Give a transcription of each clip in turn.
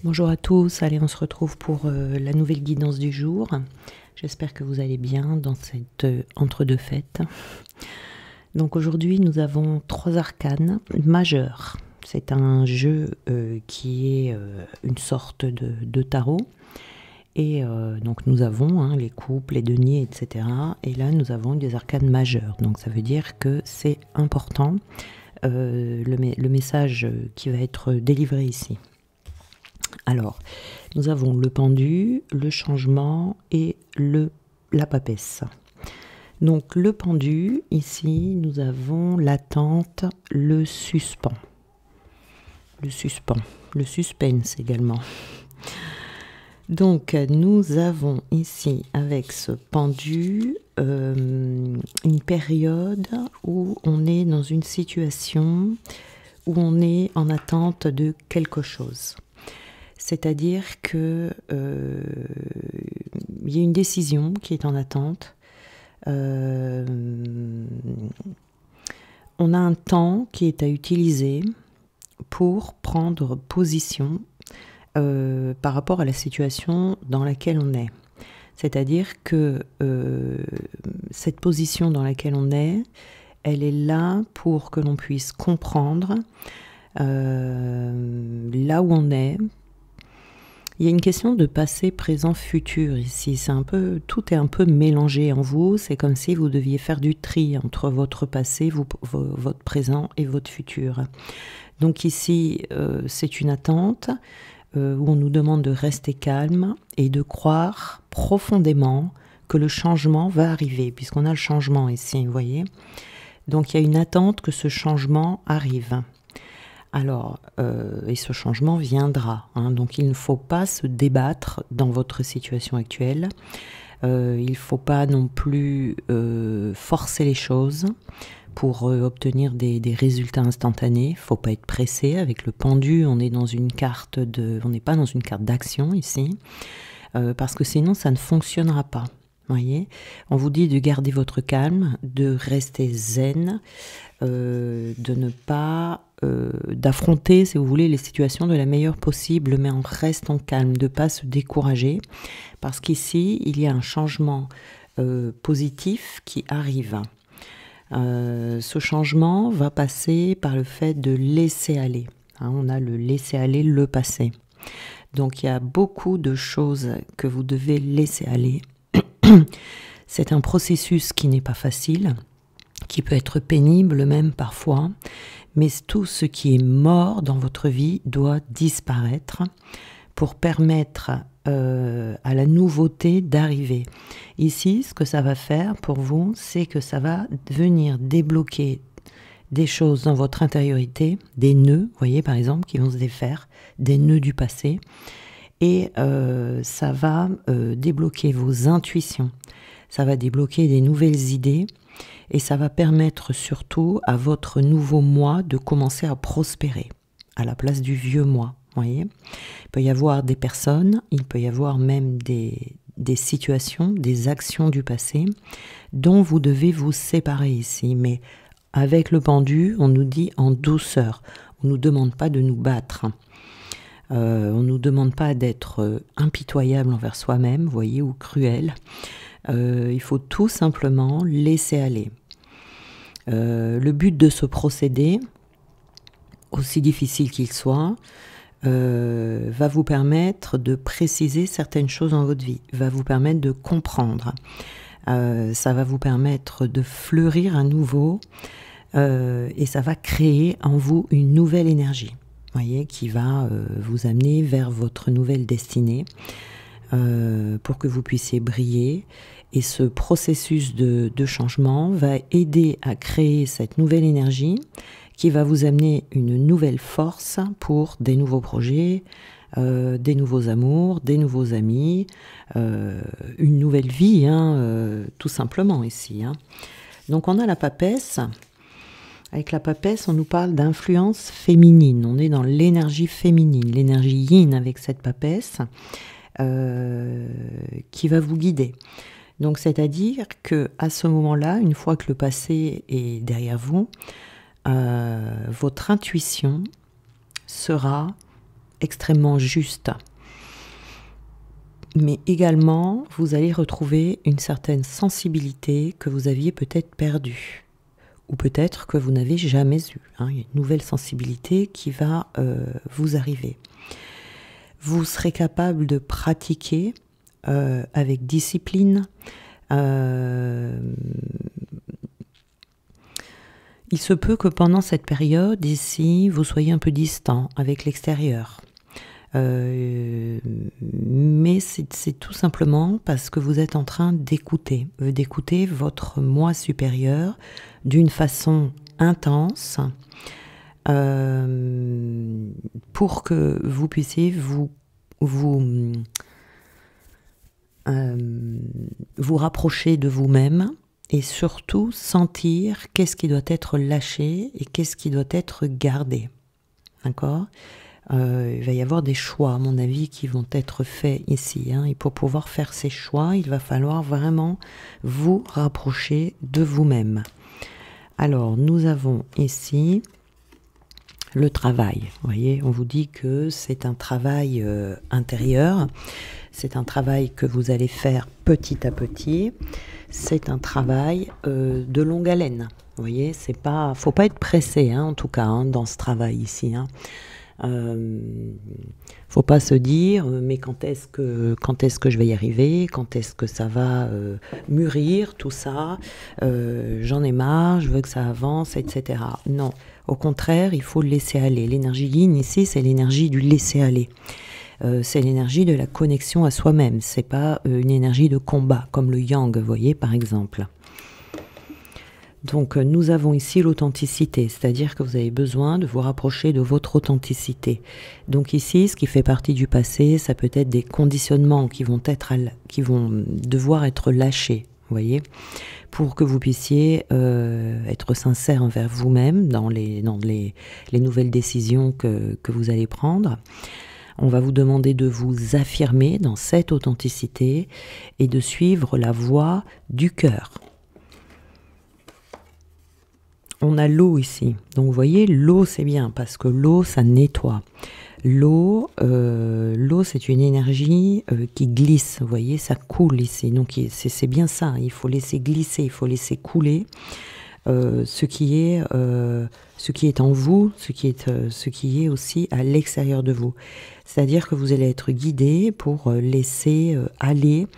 Bonjour à tous, allez on se retrouve pour la nouvelle guidance du jour. J'espère que vous allez bien dans cette entre-deux fêtes. Donc aujourd'hui nous avons 3 arcanes majeures. C'est un jeu qui est une sorte de tarot. Et donc nous avons les couples, les deniers, etc. Et là nous avons des arcanes majeures. Donc ça veut dire que c'est important le message qui va être délivré ici. Alors, nous avons le pendu, le changement et la papesse. Donc le pendu, ici, nous avons l'attente, le suspens. Le suspense également. Donc nous avons ici, avec ce pendu, une période où on est dans une situation où on est en attente de quelque chose. C'est-à-dire que y a une décision qui est en attente. On a un temps qui est à utiliser pour prendre position par rapport à la situation dans laquelle on est. C'est-à-dire que cette position dans laquelle on est, elle est là pour que l'on puisse comprendre là où on est. Il y a une question de passé, présent, futur ici. Tout est un peu mélangé en vous. C'est comme si vous deviez faire du tri entre votre passé, votre présent et votre futur. Donc ici, c'est une attente où on nous demande de rester calme et de croire profondément que le changement va arriver, puisqu'on a le changement ici, vous voyez. Donc il y a une attente que ce changement arrive. Alors, et ce changement viendra, donc il ne faut pas se débattre dans votre situation actuelle, il ne faut pas non plus forcer les choses pour obtenir des résultats instantanés, il ne faut pas être pressé. Avec le pendu, on est dans une carte on n'est pas dans une carte d'action ici, parce que sinon ça ne fonctionnera pas. Voyez, on vous dit de garder votre calme, de rester zen, de ne pas d'affronter, si vous voulez, les situations de la meilleure possible, mais en restant calme, de ne pas se décourager, parce qu'ici, il y a un changement positif qui arrive. Ce changement va passer par le fait de laisser aller. On a le laisser aller, le passé. Donc, il y a beaucoup de choses que vous devez laisser aller. C'est un processus qui n'est pas facile, qui peut être pénible même parfois, mais tout ce qui est mort dans votre vie doit disparaître pour permettre à la nouveauté d'arriver. Ici, ce que ça va faire pour vous, c'est que ça va venir débloquer des choses dans votre intériorité, des nœuds, vous voyez par exemple, qui vont se défaire, des nœuds du passé, et ça va débloquer vos intuitions, ça va débloquer des nouvelles idées, et ça va permettre surtout à votre nouveau moi de commencer à prospérer à la place du vieux moi. Voyez, il peut y avoir des personnes, il peut y avoir même des situations, des actions du passé dont vous devez vous séparer ici. Mais avec le pendu, on nous dit en douceur, on ne nous demande pas de nous battre. On ne nous demande pas d'être impitoyable envers soi-même, voyez, ou cruel. Il faut tout simplement laisser aller. Le but de ce procédé, aussi difficile qu'il soit, va vous permettre de préciser certaines choses dans votre vie, va vous permettre de comprendre. Ça va vous permettre de fleurir à nouveau et ça va créer en vous une nouvelle énergie. Voyez, qui va vous amener vers votre nouvelle destinée pour que vous puissiez briller. Et ce processus de changement va aider à créer cette nouvelle énergie qui va vous amener une nouvelle force pour des nouveaux projets, des nouveaux amours, des nouveaux amis, une nouvelle vie, tout simplement ici. Donc on a la papesse. Avec la papesse, on nous parle d'influence féminine. On est dans l'énergie féminine, l'énergie yin avec cette papesse qui va vous guider. Donc, c'est-à-dire que à ce moment-là, une fois que le passé est derrière vous, votre intuition sera extrêmement juste. Mais également, vous allez retrouver une certaine sensibilité que vous aviez peut-être perdue, ou peut-être que vous n'avez jamais eue. Il y a une nouvelle sensibilité qui va vous arriver. Vous serez capable de pratiquer avec discipline. Il se peut que pendant cette période, ici, vous soyez un peu distant avec l'extérieur. Mais c'est tout simplement parce que vous êtes en train d'écouter votre moi supérieur d'une façon intense pour que vous puissiez vous rapprocher de vous-même et surtout sentir qu'est-ce qui doit être lâché et qu'est-ce qui doit être gardé. D'accord ? Il va y avoir des choix, à mon avis, qui vont être faits ici. Et pour pouvoir faire ces choix, il va falloir vraiment vous rapprocher de vous-même. Alors, nous avons ici le travail. Vous voyez, on vous dit que c'est un travail intérieur. C'est un travail que vous allez faire petit à petit. C'est un travail de longue haleine. Vous voyez, faut pas être pressé, en tout cas, dans ce travail ici. Faut pas se dire mais quand est-ce que je vais y arriver, quand est-ce que ça va mûrir tout ça, j'en ai marre, je veux que ça avance, etc. Non, au contraire, il faut le laisser aller. L'énergie yin ici, c'est l'énergie du laisser aller. C'est l'énergie de la connexion à soi-même. C'est pas une énergie de combat comme le yang, vous voyez, par exemple. Donc nous avons ici l'authenticité, c'est-à-dire que vous avez besoin de vous rapprocher de votre authenticité. Donc ici, ce qui fait partie du passé, ça peut être des conditionnements qui vont devoir être lâchés, vous voyez, pour que vous puissiez être sincère envers vous-même dans les nouvelles décisions que vous allez prendre. On va vous demander de vous affirmer dans cette authenticité et de suivre la voie du cœur. On a l'eau ici. Donc vous voyez, l'eau c'est bien parce que l'eau ça nettoie. L'eau c'est une énergie qui glisse, vous voyez, ça coule ici. Donc c'est bien ça, il faut laisser glisser, il faut laisser couler ce qui est en vous, ce qui est aussi à l'extérieur de vous. C'est-à-dire que vous allez être guidé pour laisser aller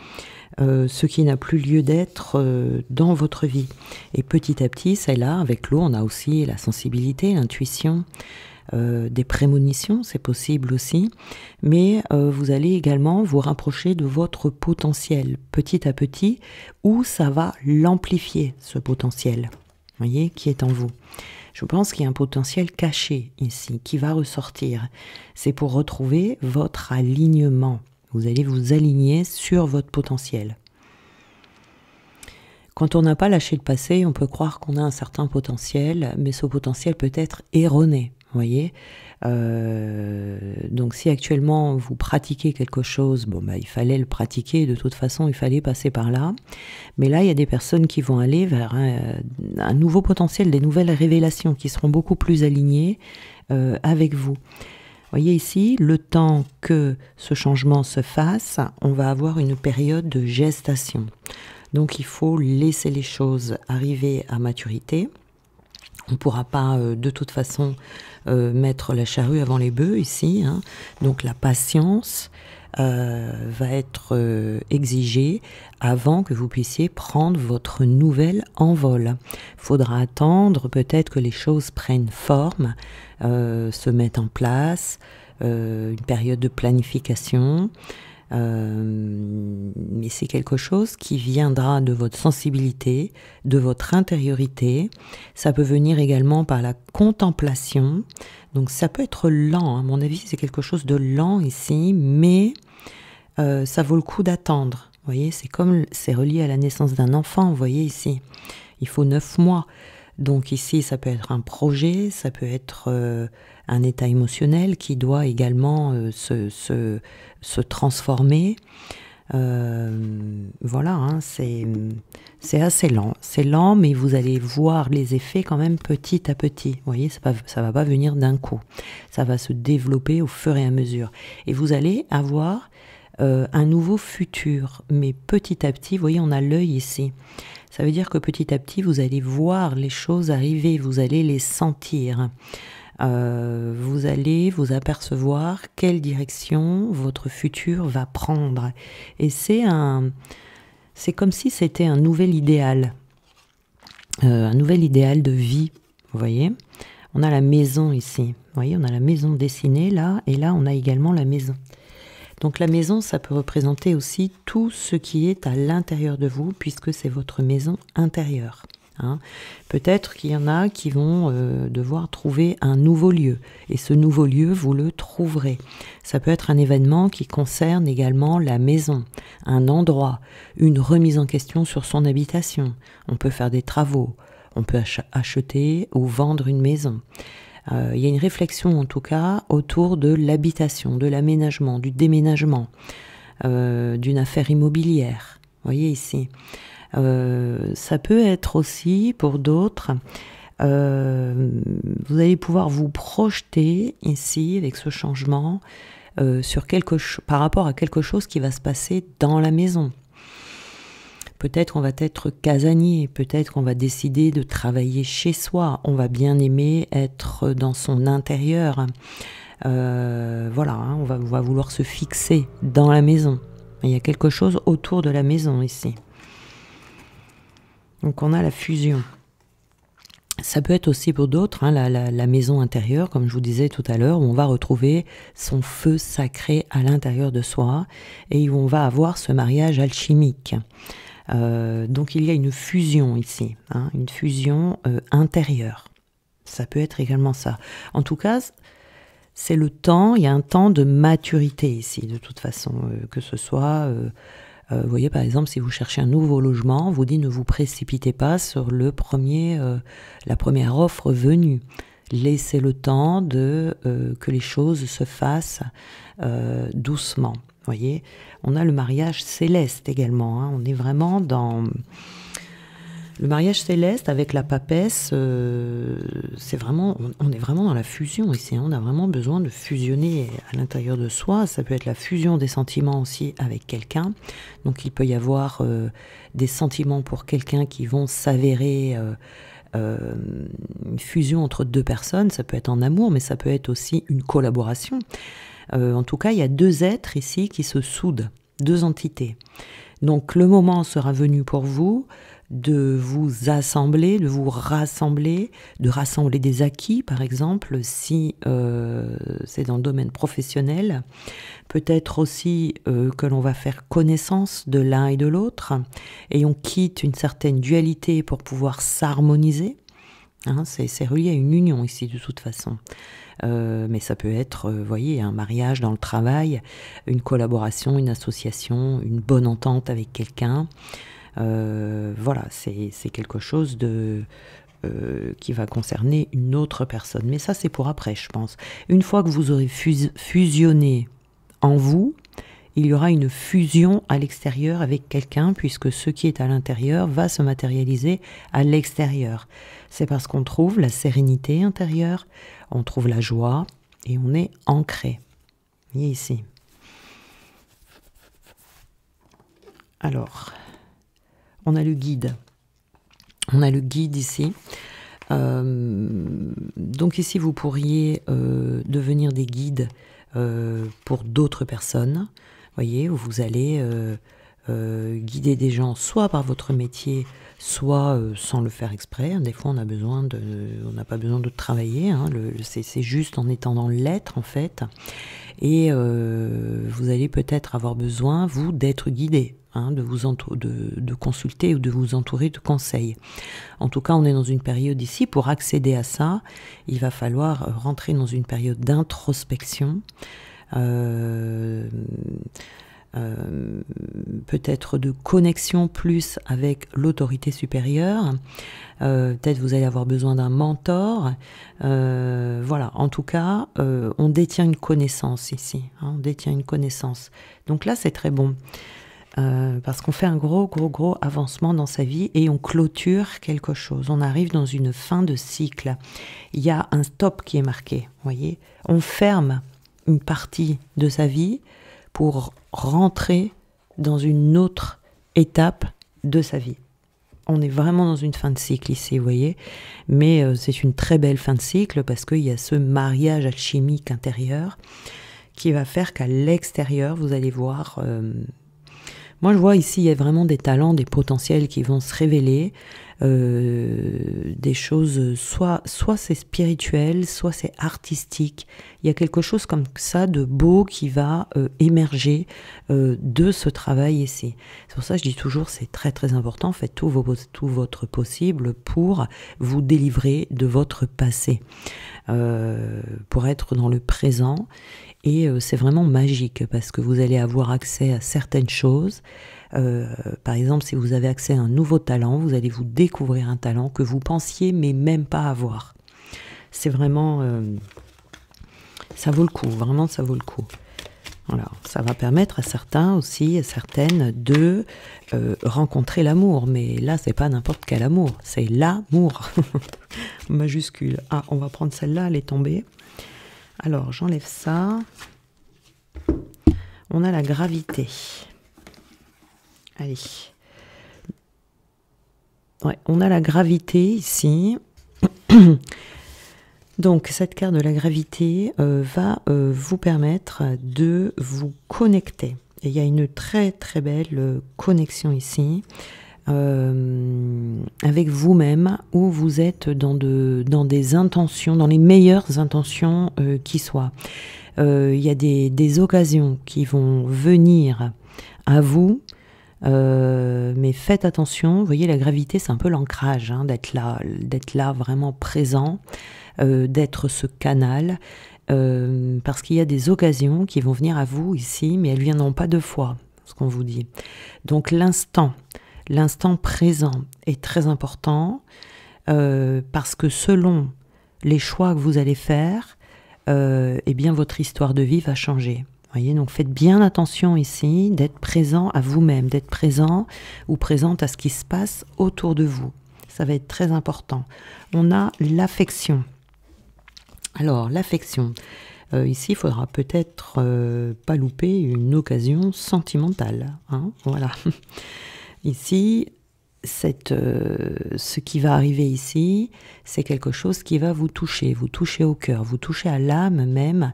ce qui n'a plus lieu d'être dans votre vie. Et petit à petit, c'est là, avec l'eau, on a aussi la sensibilité, l'intuition, des prémonitions, c'est possible aussi. Mais vous allez également vous rapprocher de votre potentiel, petit à petit, où ça va l'amplifier, ce potentiel, voyez, qui est en vous. Je pense qu'il y a un potentiel caché ici, qui va ressortir. C'est pour retrouver votre alignement. Vous allez vous aligner sur votre potentiel. Quand on n'a pas lâché le passé, on peut croire qu'on a un certain potentiel, mais ce potentiel peut être erroné, vous voyez. Donc si actuellement vous pratiquez quelque chose, il fallait le pratiquer, de toute façon il fallait passer par là. Mais là il y a des personnes qui vont aller vers un nouveau potentiel, des nouvelles révélations qui seront beaucoup plus alignées avec vous. Voyez ici, le temps que ce changement se fasse, on va avoir une période de gestation. Donc il faut laisser les choses arriver à maturité. On ne pourra pas de toute façon mettre la charrue avant les bœufs ici. Donc la patience va être exigée avant que vous puissiez prendre votre nouvel envol. Il faudra attendre peut-être que les choses prennent forme, se mettent en place, une période de planification. Mais c'est quelque chose qui viendra de votre sensibilité, de votre intériorité. Ça peut venir également par la contemplation. Donc ça peut être lent, à mon avis c'est quelque chose de lent ici, mais ça vaut le coup d'attendre. Vous voyez, c'est relié à la naissance d'un enfant, vous voyez ici. Il faut 9 mois. Donc ici, ça peut être un projet, ça peut être un état émotionnel qui doit également se transformer. Voilà, hein, c'est assez lent. C'est lent, mais vous allez voir les effets quand même petit à petit. Vous voyez, ça va pas venir d'un coup. Ça va se développer au fur et à mesure. Et vous allez avoir un nouveau futur, mais petit à petit, vous voyez, on a l'œil ici. Ça veut dire que petit à petit, vous allez voir les choses arriver, vous allez les sentir. Vous allez vous apercevoir quelle direction votre futur va prendre. Et c'est comme si c'était un nouvel idéal de vie, vous voyez. On a la maison ici, vous voyez, on a la maison dessinée là, et là on a également la maison. Donc la maison, ça peut représenter aussi tout ce qui est à l'intérieur de vous, puisque c'est votre maison intérieure. Hein. Peut-être qu'il y en a qui vont devoir trouver un nouveau lieu, et ce nouveau lieu, vous le trouverez. Ça peut être un événement qui concerne également la maison, un endroit, une remise en question sur son habitation. On peut faire des travaux, on peut acheter ou vendre une maison. Il y a une réflexion en tout cas autour de l'habitation, de l'aménagement, du déménagement, d'une affaire immobilière. Vous voyez ici. Ça peut être aussi pour d'autres, vous allez pouvoir vous projeter ici avec ce changement sur par rapport à quelque chose qui va se passer dans la maison. Peut-être qu'on va être casanier, peut-être qu'on va décider de travailler chez soi, on va bien aimer être dans son intérieur. Voilà, hein, on va vouloir se fixer dans la maison. Il y a quelque chose autour de la maison ici. Donc on a la fusion. Ça peut être aussi pour d'autres, hein, la maison intérieure, comme je vous disais tout à l'heure, où on va retrouver son feu sacré à l'intérieur de soi et où on va avoir ce mariage alchimique. Donc il y a une fusion ici, hein, une fusion intérieure. Ça peut être également ça. En tout cas, c'est le temps, il y a un temps de maturité ici, de toute façon, que ce soit... vous voyez, par exemple, si vous cherchez un nouveau logement, on vous dit ne vous précipitez pas sur la première offre venue. Laissez le temps que les choses se fassent doucement. Vous voyez, on a le mariage céleste également. Hein. On est vraiment dans le mariage céleste avec la papesse. On est vraiment dans la fusion ici. Hein. On a vraiment besoin de fusionner à l'intérieur de soi. Ça peut être la fusion des sentiments aussi avec quelqu'un. Donc il peut y avoir des sentiments pour quelqu'un qui vont s'avérer une fusion entre deux personnes. Ça peut être en amour, mais ça peut être aussi une collaboration. En tout cas, il y a deux êtres ici qui se soudent, deux entités. Donc le moment sera venu pour vous de vous assembler, de vous rassembler, de rassembler des acquis, par exemple, si c'est dans le domaine professionnel. Peut-être aussi que l'on va faire connaissance de l'un et de l'autre, et on quitte une certaine dualité pour pouvoir s'harmoniser. Hein, c'est relié à une union ici, de toute façon. Mais ça peut être, vous voyez, un mariage dans le travail, une collaboration, une association, une bonne entente avec quelqu'un. Voilà, c'est quelque chose qui va concerner une autre personne. Mais ça, c'est pour après, je pense. Une fois que vous aurez fusionné en vous, il y aura une fusion à l'extérieur avec quelqu'un, puisque ce qui est à l'intérieur va se matérialiser à l'extérieur. C'est parce qu'on trouve la sérénité intérieure, on trouve la joie, et on est ancré. Vous voyez ici. Alors, on a le guide. On a le guide ici. Donc ici, vous pourriez devenir des guides pour d'autres personnes. Vous voyez, où vous allez guider des gens soit par votre métier, soit sans le faire exprès. Des fois, on n'a pas besoin de travailler. Hein, c'est juste en étant dans l'être, en fait. Et vous allez peut-être avoir besoin, vous, d'être guidé, hein, de consulter ou de vous entourer de conseils. En tout cas, on est dans une période ici, pour accéder à ça, il va falloir rentrer dans une période d'introspection, peut-être de connexion plus avec l'autorité supérieure. Peut-être vous allez avoir besoin d'un mentor. Voilà, en tout cas, on détient une connaissance ici. Hein, on détient une connaissance. Donc là, c'est très bon. parce qu'on fait un gros avancement dans sa vie et on clôture quelque chose. On arrive dans une fin de cycle. Il y a un stop qui est marqué, vous voyez. On ferme une partie de sa vie pour rentrer dans une autre étape de sa vie. On est vraiment dans une fin de cycle ici, vous voyez. Mais c'est une très belle fin de cycle parce qu'il y a ce mariage alchimique intérieur qui va faire qu'à l'extérieur, vous allez voir... moi, je vois ici, il y a vraiment des talents, des potentiels qui vont se révéler, des choses, soit c'est spirituel, soit c'est artistique. Il y a quelque chose comme ça de beau qui va émerger de ce travail ici. C'est pour ça que je dis toujours, c'est très important, faites tout votre possible pour vous délivrer de votre passé, pour être dans le présent. Et c'est vraiment magique parce que vous allez avoir accès à certaines choses. Par exemple, si vous avez accès à un nouveau talent, vous allez vous découvrir un talent que vous pensiez mais même pas avoir. C'est vraiment... ça vaut le coup, vraiment ça vaut le coup. Voilà, ça va permettre à certains aussi, à certaines, de rencontrer l'amour. Mais là, c'est pas n'importe quel amour, c'est l'amour. Majuscule. Ah, on va prendre celle-là, elle est tombée. Alors, j'enlève ça. On a la gravité. Allez. Ouais, on a la gravité ici. Donc, cette carte de la gravité va vous permettre de vous connecter. Et il y a une très belle connexion ici. Avec vous-même, où vous êtes dans des intentions, dans les meilleures intentions qui soient. Il y a des occasions qui vont venir à vous, mais faites attention. Vous voyez, la gravité, c'est un peu l'ancrage, hein, d'être là vraiment présent, d'être ce canal, parce qu'il y a des occasions qui vont venir à vous ici, mais elles ne viendront pas deux fois, ce qu'on vous dit. Donc l'instant présent est très important parce que selon les choix que vous allez faire, eh bien votre histoire de vie va changer. Voyez, donc faites bien attention ici d'être présent à vous-même, d'être présent ou présente à ce qui se passe autour de vous. Ça va être très important. On a l'affection. Alors l'affection, ici il faudra peut-être pas louper une occasion sentimentale, hein, voilà. Ici, ce qui va arriver ici, c'est quelque chose qui va vous toucher au cœur, vous toucher à l'âme même,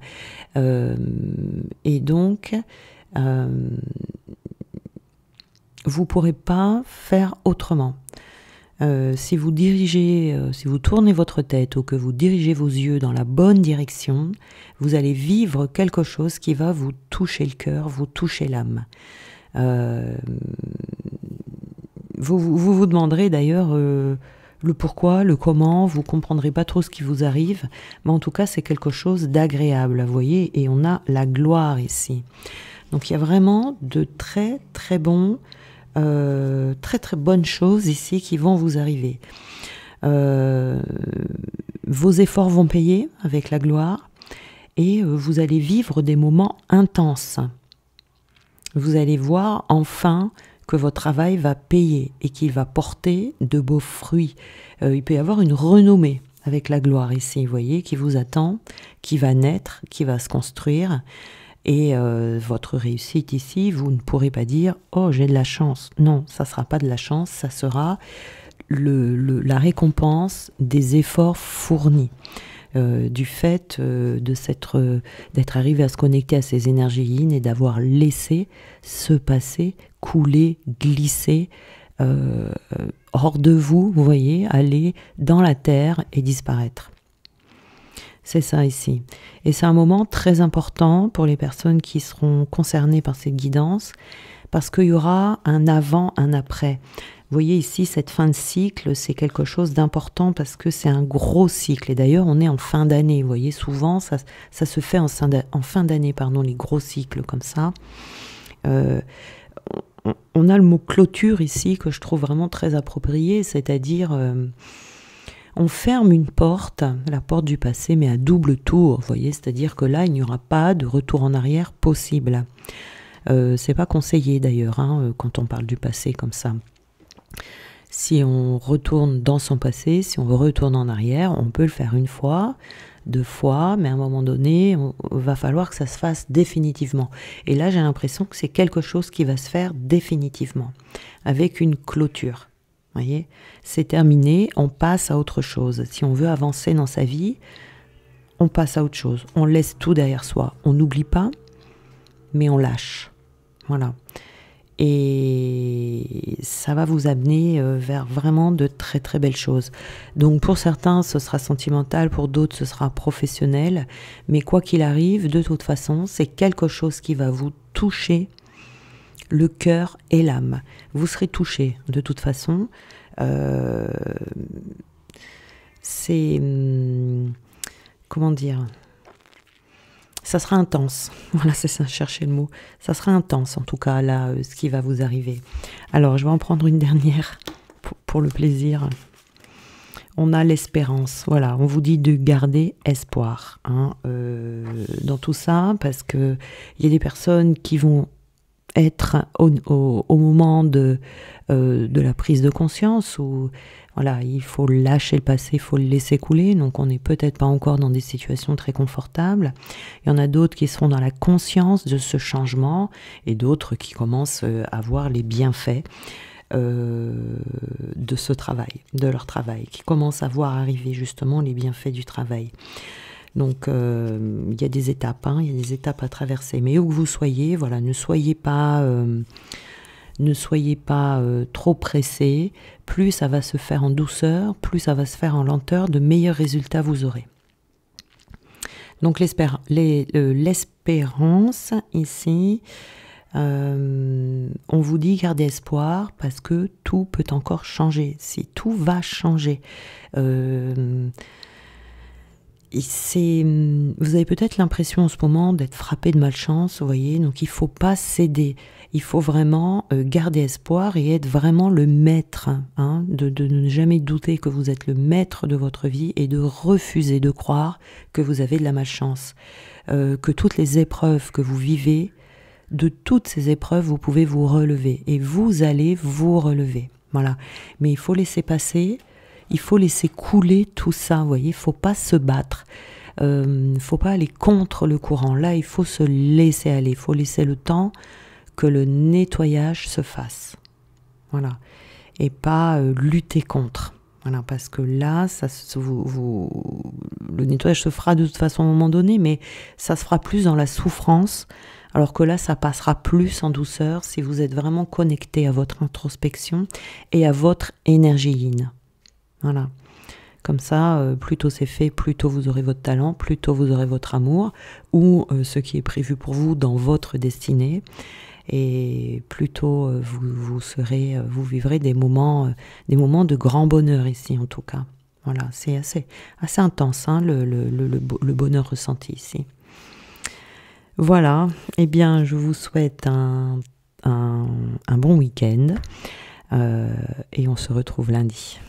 et donc vous ne pourrez pas faire autrement. Si vous tournez votre tête ou que vous dirigez vos yeux dans la bonne direction, vous allez vivre quelque chose qui va vous toucher le cœur, vous toucher l'âme. Vous demanderez d'ailleurs le pourquoi, le comment, vous comprendrez pas trop ce qui vous arrive, mais en tout cas c'est quelque chose d'agréable, vous voyez, et on a la gloire ici. Donc il y a vraiment de très bonnes choses ici qui vont vous arriver. Vos efforts vont payer avec la gloire et vous allez vivre des moments intenses. Vous allez voir enfin que votre travail va payer et qu'il va porter de beaux fruits. Il peut y avoir une renommée avec la gloire ici, vous voyez, qui vous attend, qui va naître, qui va se construire. Et votre réussite ici, vous ne pourrez pas dire « Oh, j'ai de la chance ». Non, ça ne sera pas de la chance, ça sera la récompense des efforts fournis. Du fait d'être arrivé à se connecter à ces énergies yin et d'avoir laissé se passer, couler, glisser hors de vous, vous voyez, aller dans la terre et disparaître. C'est ça ici. Et c'est un moment très important pour les personnes qui seront concernées par cette guidance, parce qu'il y aura un avant, un après. Vous voyez ici, cette fin de cycle, c'est quelque chose d'important parce que c'est un gros cycle. Et d'ailleurs, on est en fin d'année. Vous voyez, souvent, ça se fait en fin d'année, pardon, les gros cycles comme ça. On a le mot clôture ici que je trouve vraiment très approprié, c'est-à-dire on ferme une porte, la porte du passé, mais à double tour. Vous voyez, c'est-à-dire que là, il n'y aura pas de retour en arrière possible. C'est pas conseillé d'ailleurs, hein, quand on parle du passé comme ça. Si on retourne dans son passé, si on retourne en arrière, on peut le faire une fois, 2 fois, mais à un moment donné, va falloir que ça se fasse définitivement. Et là, j'ai l'impression que c'est quelque chose qui va se faire définitivement, avec une clôture. Vous voyez, c'est terminé, on passe à autre chose. Si on veut avancer dans sa vie, on passe à autre chose. On laisse tout derrière soi. On n'oublie pas, mais on lâche. Voilà. Et ça va vous amener vers vraiment de très très belles choses. Donc pour certains ce sera sentimental, pour d'autres ce sera professionnel, mais quoi qu'il arrive, de toute façon c'est quelque chose qui va vous toucher le cœur et l'âme. Vous serez touché de toute façon. C'est comment dire, ça sera intense. Voilà, c'est ça, chercher le mot. Ça sera intense, en tout cas, là, ce qui va vous arriver. Alors, je vais en prendre une dernière pour le plaisir. On a l'espérance. Voilà, on vous dit de garder espoir, hein, dans tout ça, parce que il y a des personnes qui vont être au moment de la prise de conscience où voilà, il faut lâcher le passé, il faut le laisser couler, donc on n'est peut-être pas encore dans des situations très confortables. Il y en a d'autres qui seront dans la conscience de ce changement et d'autres qui commencent à voir les bienfaits de ce travail, de leur travail, qui commencent à voir arriver justement les bienfaits du travail. Donc il y a des étapes, hein, il y a des étapes à traverser, mais où que vous soyez, voilà, ne soyez pas trop pressé. Plus ça va se faire en douceur, plus ça va se faire en lenteur, de meilleurs résultats vous aurez. Donc l'espérance ici, on vous dit gardez espoir parce que tout peut encore changer. Si tout va changer, vous avez peut-être l'impression en ce moment d'être frappé de malchance, vous voyez, donc il ne faut pas céder. Il faut vraiment garder espoir et être vraiment le maître, hein, de ne jamais douter que vous êtes le maître de votre vie et de refuser de croire que vous avez de la malchance. Que toutes les épreuves que vous vivez, de toutes ces épreuves, vous pouvez vous relever et vous allez vous relever. Voilà. Mais il faut laisser passer, il faut laisser couler tout ça, vous voyez, il ne faut pas se battre. Il ne faut pas aller contre le courant. Là, il faut se laisser aller, il faut laisser le temps que le nettoyage se fasse, voilà, et pas lutter contre, voilà, parce que là, le nettoyage se fera de toute façon à un moment donné, mais ça se fera plus dans la souffrance, alors que là, ça passera plus en douceur si vous êtes vraiment connecté à votre introspection et à votre énergie yin, voilà. Comme ça, plus tôt c'est fait, plus tôt vous aurez votre talent, plus tôt vous aurez votre amour, ou ce qui est prévu pour vous dans votre destinée. Et plutôt vous vivrez des moments de grand bonheur ici en tout cas. Voilà, c'est assez intense, hein, le bonheur ressenti ici. Voilà, eh bien je vous souhaite un bon week-end et on se retrouve lundi.